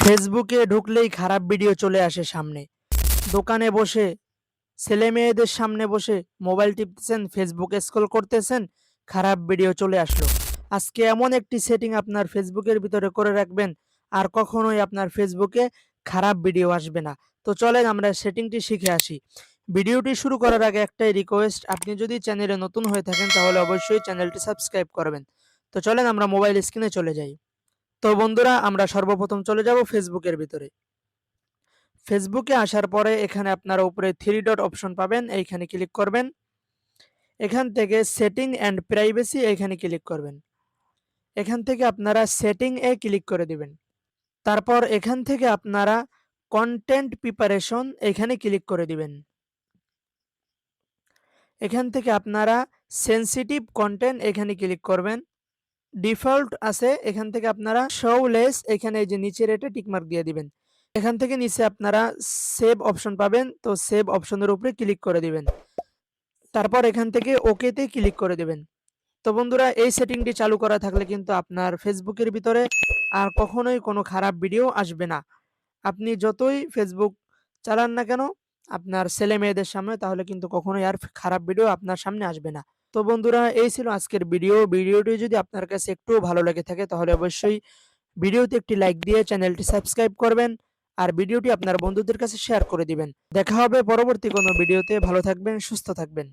ফেসবুকে ঢুকলেই খারাপ ভিডিও চলে আসে সামনে। দোকানে বসে, ছেলেমেয়েদের সামনে বসে মোবাইল টিপতেছেন, ফেসবুক স্ক্রল করতেছেন, খারাপ ভিডিও চলে আসলো। আজকে এমন একটি সেটিং আপনার ফেসবুকের ভিতরে করে রাখবেন, আর কখনোই আপনার ফেসবুকে খারাপ ভিডিও আসবে না। তো চলেন আমরা সেটিংটি শিখে আসি। ভিডিওটি শুরু করার আগে একটাই রিকোয়েস্ট, আপনি যদি চ্যানেলে নতুন হয়ে থাকেন তাহলে অবশ্যই চ্যানেলটি সাবস্ক্রাইব করবেন। তো চলেন আমরা মোবাইল স্ক্রিনে চলে যাই। তো বন্ধুরা, আমরা সর্বপ্রথম চলে যাব ফেসবুকের ভিতরে। ফেসবুকে আসার পরে এখানে আপনারা উপরে থ্রি ডট অপশন পাবেন, এইখানে ক্লিক করবেন। এখান থেকে সেটিং অ্যান্ড প্রাইভেসি এইখানে ক্লিক করবেন। এখান থেকে আপনারা সেটিং এ ক্লিক করে দিবেন। তারপর এখান থেকে আপনারা কন্টেন্ট প্রিপারেশন এখানে ক্লিক করে দিবেন। এখান থেকে আপনারা সেনসিটিভ কন্টেন্ট এখানে ক্লিক করবেন। ডিফল্ট আছে, এখান থেকে আপনারা শো লেস এখানে এই যে নিচের এটা টিকমার্ক দিয়ে দিবেন। এখান থেকে নিচে আপনারা সেভ অপশন পাবেন, তো সেভ অপশনের উপরে ক্লিক করে দিবেন। তারপর এখান থেকে ওকেতে ক্লিক করে দেবেন। তো বন্ধুরা, এই সেটিংটি চালু করা থাকলে কিন্তু আপনার ফেসবুকের ভিতরে আর কখনোই কোনো খারাপ ভিডিও আসবে না। আপনি যতই ফেসবুক চালান না কেন আপনার ছেলে মেয়েদের সামনে, তাহলে কিন্তু কখনোই আর খারাপ ভিডিও আপনার সামনে আসবে না। তো বন্ধুরা, এই ছিল আজকের ভিডিও। ভিডিওটি যদি আপনার কাছে একটু ভালো লেগে থাকে তাহলে অবশ্যই ভিডিওতে একটি লাইক দিয়ে চ্যানেলটি সাবস্ক্রাইব করবেন, আর ভিডিওটি আপনার বন্ধুদের কাছে শেয়ার করে দিবেন। দেখা হবে পরবর্তী কোনো ভিডিওতে। ভালো থাকবেন, সুস্থ থাকবেন।